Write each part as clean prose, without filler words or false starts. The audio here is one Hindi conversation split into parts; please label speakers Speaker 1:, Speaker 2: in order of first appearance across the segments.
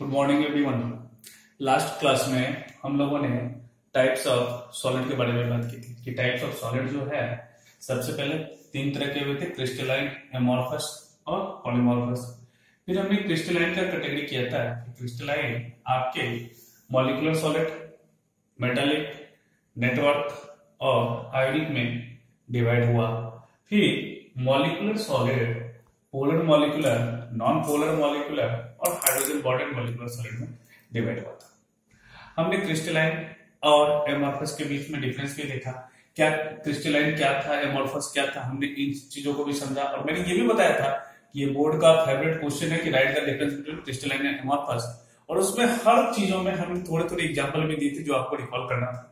Speaker 1: Good morning everyone. Last class में हम लोगों ने टाइप्स ऑफ सॉलिड के बारे में बात की थी कि टाइप्स ऑफ सॉलिड जो है सबसे पहले तीन तरह के हुए थे, क्रिस्टलाइन, एमॉर्फस और पॉलीमॉर्फस। फिर हमने क्रिस्टलाइन का कैटेगरी किया था कि क्रिस्टलाइन आपके मॉलिक्यूलर सॉलिड, मेटालिक, नेटवर्क और आयोनिक में डिवाइड हुआ। फिर molecular solid polar molecular, non polar molecular और हाइड्रोजन बॉन्डेड मॉलिक्यूलर सॉलिड में डिवाइड हुआ था। हमने क्रिस्टलाइन और एमॉर्फस के बीच में डिफरेंस भी देखा, क्या क्रिस्टलाइन क्या था, एमॉर्फस क्या था। हमने इन चीजों को भी समझा और मैंने ये भी बताया था कि ये बोर्ड का फेवरेट क्वेश्चन है कि right the difference between crystalline and amorphous, और उसमें हर चीजों में हमने थोड़े थोड़े एग्जांपल भी दिए थे जो आपको रिकॉल करना था।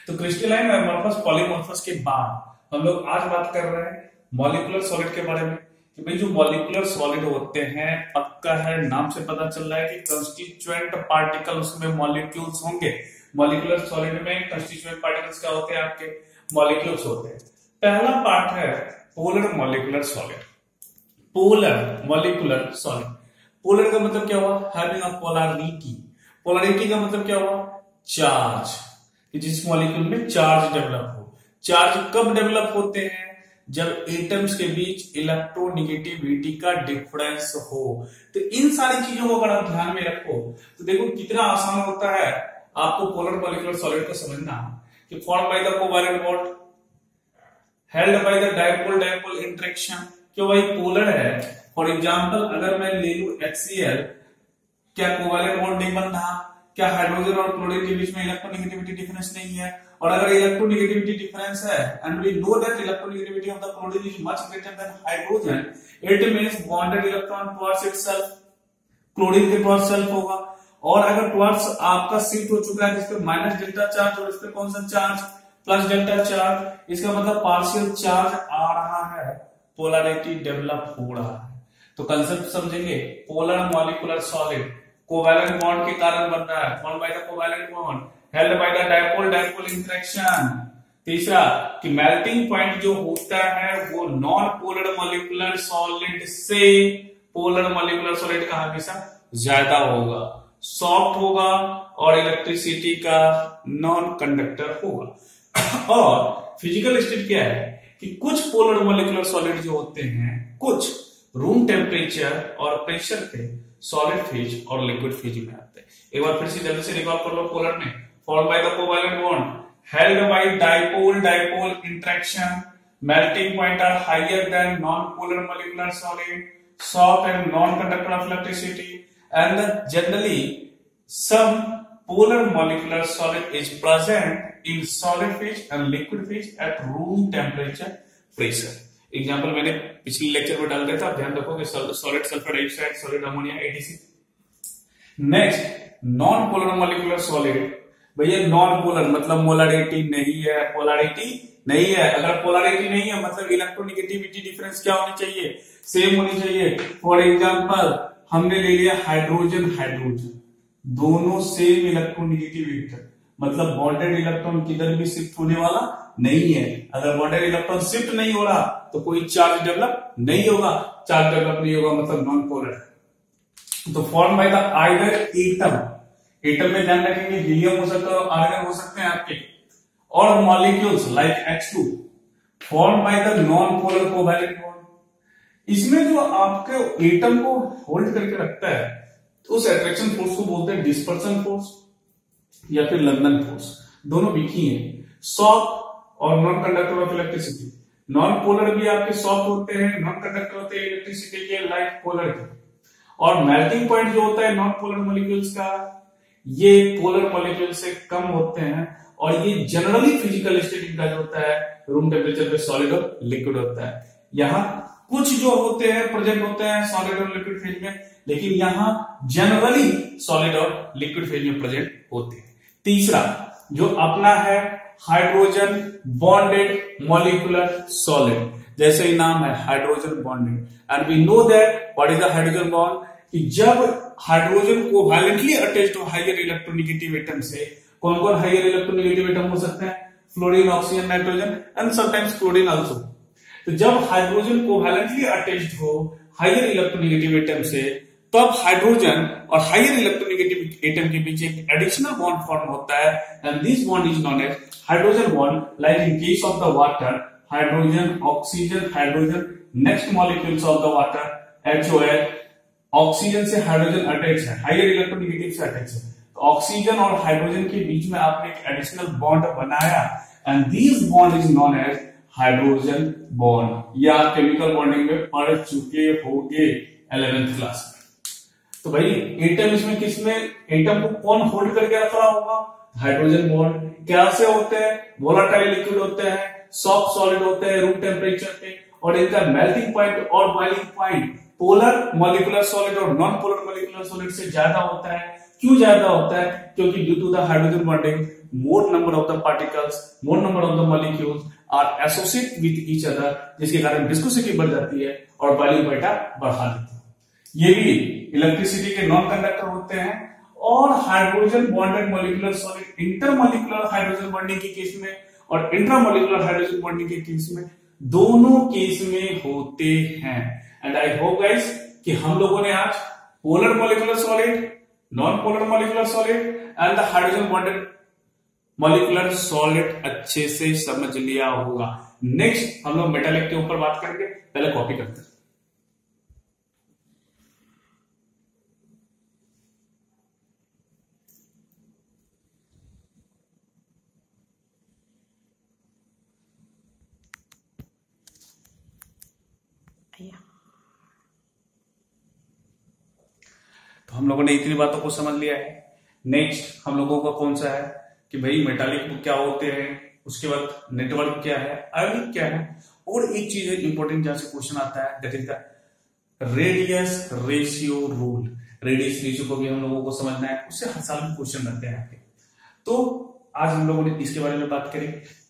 Speaker 1: तो क्रिस्टलाइन और एमॉर्फस पॉलीमॉर्फस के बाद हम लोग आज बात कर रहे हैं मॉलिक्यूलर सॉलिड के बारे में कि भाई जो मॉलिक्यूलर सॉलिड होते हैं, पक्का है, नाम से पता चल रहा है कि कंस्टिट्यूएंट पार्टिकल उसमें मॉलिक्यूल्स होंगे। मॉलिक्यूलर सॉलिड में कंस्टिट्यूएंट पार्टिकल्स क्या होते हैं? आपके मॉलिक्यूल्स होते हैं। पहला पार्ट है polar molecular solid. Polar molecular solid, polar का मतलब क्या हुआ? Having a polarity. पोलैरिटी का मतलब क्या हुआ? चार्ज, कि जिस मॉलिक्यूल में चार्ज डेवलप हो। चार्ज कब डेवलप होते हैं? जब एटम्स के बीच इलेक्ट्रोनेगेटिविटी का डिफरेंस हो। तो इन सारी चीजों को अगर आप ध्यान में रखो तो देखो कितना आसान होता है आपको पोलर मॉलिक्यूलर सॉलिड को समझना कि form by the covalent bond, held by the dipole dipole interaction. क्यों भाई? पोलर है। फॉर एग्जांपल अगर मैं ले लूं HCl, क्या कोवैलेंट बॉन्ड नहीं बन रहा? क्या हाइड्रोजन और क्लोरीन के बीच में इलेक्ट्रोनेगेटिविटी डिफरेंस नहीं है? और अगर इलेक्ट्रोनेगेटिविटी डिफरेंस है and we know that electronegativity of the chlorine is much greater than hydrogen, it means bonded electron towards itself, chlorine के टुवर्ड्स सेल्फ होगा। और अगर टुवर्ड्स आपका शिफ्ट हो चुका है जिसपे माइनस डेल्टा चार्ज और इस पे कौन सा चार्ज? प्लस डेल्टा चार्ज, इसका मतलब पार्शियल चार्ज आ रहा है, पोलैरिटी डेवलप हो रहा है। तो कंसेप्ट समझेंगे, polar molecular solid covalent bond के कारण बन रहा है, formed by the covalent bond, held by the dipole dipole interaction. तीसरा कि मेल्टिंग पॉइंट जो होता है वो नॉन पोलर मॉलिक्यूलर सॉलिड से पोलर मॉलिक्यूलर सॉलिड का हमेशा ज्यादा होगा, सॉफ्ट होगा और इलेक्ट्रिसिटी का नॉन कंडक्टर होगा। और फिजिकल स्टेट क्या है कि कुछ पोलर मॉलिक्यूलर सॉलिड जो होते हैं, कुछ रूम टेम्परेचर और प्रेशर पे सॉलिड फेज और लिक्विड फेज में आते हैं। एक बार फिर से जल्दी से रिकॉल कर लो। पोलर में formed by the covalent bond, held by dipole dipole interaction, melting point are higher than non polar molecular solid, soft and non conductor of electricity, and generally some polar molecular solid is present in solid phase and liquid phase at room temperature pressure। Example मैंने पिछले लेक्चर में डाल दिया था, ध्यान रखो कि solid sulphur dioxide, solid ammonia, etc. Next non polar molecular solid. भैया नॉन पोलर मतलब मोलरिटी नहीं है, पोलैरिटी नहीं है। अगर पोलैरिटी नहीं है मतलब इलेक्ट्रोनेगेटिविटी डिफरेंस क्या होनी चाहिए? सेम होनी चाहिए। फॉर एग्जाम्पल हमने ले लिया हाइड्रोजन, हाइड्रोजन दोनों सेम इलेक्ट्रोनेगेटिविटी, मतलब बॉन्डेड इलेक्ट्रॉन किधर भी शिफ्ट होने वाला नहीं है। अगर बॉन्डेड इलेक्ट्रॉन शिफ्ट नहीं हो रहा तो कोई चार्ज डेवलप नहीं होगा, चार्ज डेवलप नहीं होगा मतलब नॉन पोलर है। तो form by the either atom, atom में ध्यान रखेंगे हीलियम हो सकता है, आर्गन हो सकते हैं आपके, और molecules like H2 form by the non polar covalent bond. इसमें जो आपके एटम को होल्ड करके रखता है तो उस अट्रैक्शन फोर्स को बोलते हैं डिस्पर्सन फोर्स या फिर लंदन फोर्स। दोनों वीक ही है, सॉफ्ट और non conductor of electricity. Non polar भी आपके सॉफ्ट होते हैं, नॉन कंडक्टर होते हैं इलेक्ट्रिसिटी के, लाइक पोलर के। और मेल्टिंग पॉइंट जो होता है नॉन पोलर मॉलिक्यूल्स का, ये पोलर मॉलिक्यूल से कम होते हैं और ये जनरली फिजिकल स्टेट इनका जो होता है रूम टेम्परेचर पे सॉलिड और लिक्विड होता है। यहाँ कुछ जो होते हैं प्रेजेंट होते हैं सॉलिड और लिक्विड फेज में, लेकिन यहां जनरली सॉलिड और लिक्विड फेज में प्रेजेंट होते हैं। तीसरा जो अपना है हाइड्रोजन बॉन्डेड मॉलिक्यूलर सॉलिड, जैसे ही नाम है hydrogen bonded, and we know that what is the hydrogen bond, कि जब हाइड्रोजन कोवैलेंटली अटैच्ड हो हायर इलेक्ट्रोनेगेटिव एटम से, कौन कौन हायर इलेक्ट्रोनेगेटिव एटम हो सकते हैं? Fluorine, oxygen, nitrogen and sometimes chlorine also. तो जब हाइड्रोजन कोवैलेंटली अटैच्ड हो हायर इलेक्ट्रोनेगेटिव एटम से तब हाइड्रोजन और हायर इलेक्ट्रोनेगेटिव एटम के बीच एक एडिशनल बॉन्ड फॉर्म होता है and this bond is known as hydrogen bond like in case of the water hydrogen oxygen hydrogen next molecules of the water HOL oxygen से हाइड्रोजन अटैच है हायर इलेक्ट्रोनेगेटिव से अटैच है तो ऑक्सीजन और हाइड्रोजन के बीच में आपने एक एडिशनल बॉन्ड बनाया and this bond is known as hydrogen bond या केमिकल बॉन्डिंग में पढ़ चुके होंगे 11th क्लास में। तो भाई एटम इसमें किसमें एटम को कौन होल्ड करके रख रहा होगा हाइड्रोजन बॉन्ड कैसे होते हैं वोलाटाइल लिक्विड होते हैं सॉफ्ट सॉलिड होते हैं रूम टेम्परेचर पे और इनका मेल्टिंग पॉइंट और boiling point polar molecular solid और नॉन पोलर मॉलिक्यूलर सॉलिड से ज्यादा होता है क्यों ज्यादा होता है क्योंकि due to the hydrogen bonding more number of the particles more number of the molecules are associate with each other जिसके कारण विस्कोसिटी बढ़ जाती है और बॉइलिंग पॉइंट बढ़ा देती है। ये भी इलेक्ट्रिसिटी के नॉन कंडक्टर होते हैं और hydrogen bonded molecular solid intermolecular hydrogen bonding के केस में और इंट्रामॉलिक्यूलर हाइड्रोजन बॉन्डिंग के केस में दोनों केस में होते हैं। एंड आई होप गाइस कि हम लोगों ने आज polar molecular solid non polar molecular solid and the hydrogen bonded molecular solid अच्छे से समझ लिया होगा। नेक्स्ट हम लोग मेटालिक के ऊपर बात करेंगे पहले कॉपी करते हैं। तो हम लोगों ने इतनी बातों को समझ लिया है। नेक्स्ट हम लोगों का कौन सा है कि भाई मेटालिक क्या होते हैं उसके बाद नेटवर्क क्या है आयोनिक क्या है और एक चीज है इंपॉर्टेंट जहां से क्वेश्चन आता है that is the radius ratio rule. Radius ratio को भी हम लोगों को समझना है उससे हर साल में क्वेश्चन बनते हैं आपके। तो आज हम लोगों ने इसके बारे में बात करी।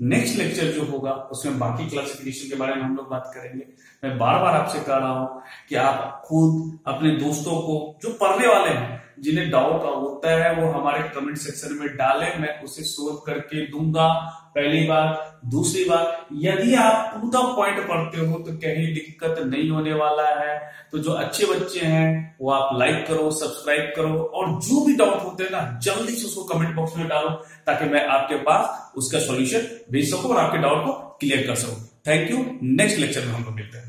Speaker 1: नेक्स्ट लेक्चर जो होगा उसमें बाकी क्लासिफिकेशन के बारे में हम लोग बात करेंगे। मैं बार बार आपसे कह रहा हूं कि आप खुद अपने दोस्तों को जो पढ़ने वाले हैं जिन्हें डाउट होता है वो हमारे कमेंट सेक्शन में डालें, मैं उसे सोल्व करके दूंगा। पहली बात। दूसरी बात, यदि आप पूरा पॉइंट पढ़ते हो तो कहीं दिक्कत नहीं होने वाला है। तो जो अच्छे बच्चे हैं वो आप लाइक करो सब्सक्राइब करो और जो भी डाउट होते हैं ना जल्दी से उसको कमेंट बॉक्स में डालो ताकि मैं आपके पास उसका सॉल्यूशन भेज सकूं और आपके डाउट को क्लियर कर सकूं। Thank you. नेक्स्ट लेक्चर में हम लोग मिलते हैं।